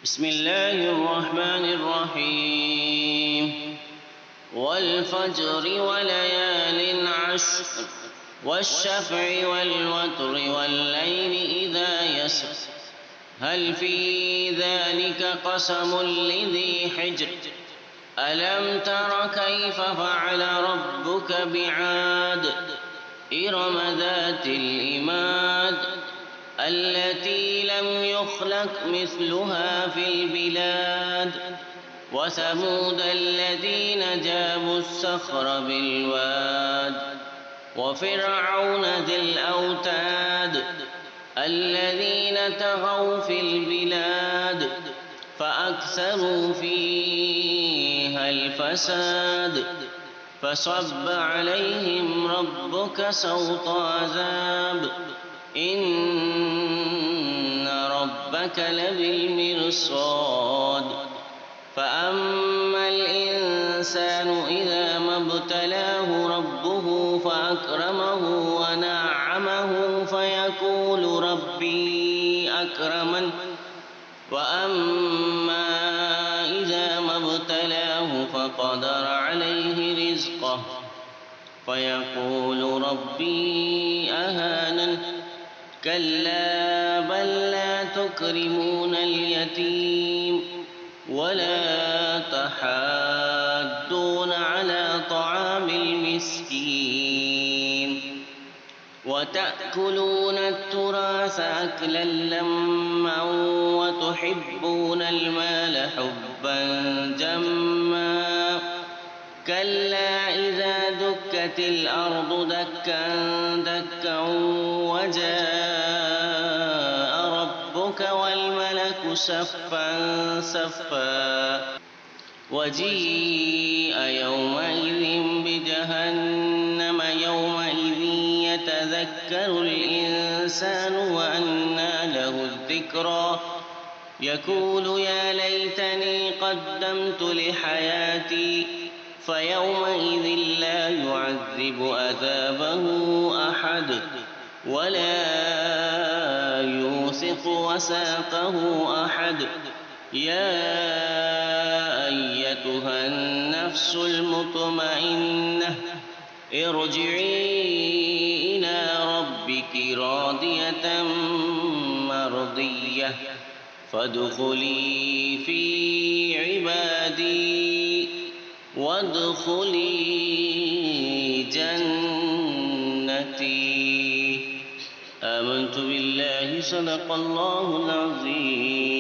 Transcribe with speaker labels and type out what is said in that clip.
Speaker 1: بسم الله الرحمن الرحيم والفجر وليال عشر والشفع والوتر والليل إذا يسر هل في ذلك قسم لذي حجر ألم تر كيف فعل ربك بعاد إرم ذات العماد التي لم يخلق مثلها في البلاد وثمود الذين جابوا الصخر بالواد وفرعون ذي الأوتاد الذين طغوا في البلاد فأكثروا فيها الفساد فصب عليهم ربك سوط عذاب إن ربك لبالمرصاد فأما الإنسان إذا ما ابتلاه ربه فأكرمه ونعمه فيقول ربي أكرمن وأما إذا ما ابتلاه فقدر عليه رزقه فيقول ربي أهانن كلا بل لا تكرمون اليتيم ولا تحاضون على طعام المسكين وتأكلون التراث أكلا لما وتحبون المال حبا جما كلا إذا دكت الأرض دكا دكا وجاء ربك والملك صفا صفا وجيء يومئذ بجهنم يومئذ يتذكر الإنسان وأنى له الذكرى يقول يا ليتني قدمت لحياتي فيومئذ لا يعذب عذابه أحد ولا يوثق وثاقه أحد يا أيتها النفس المطمئنة ارجعي إلى ربك راضية مرضية فادخلي في عبادي وادخلي جنتي آمنت بالله صدق الله العظيم.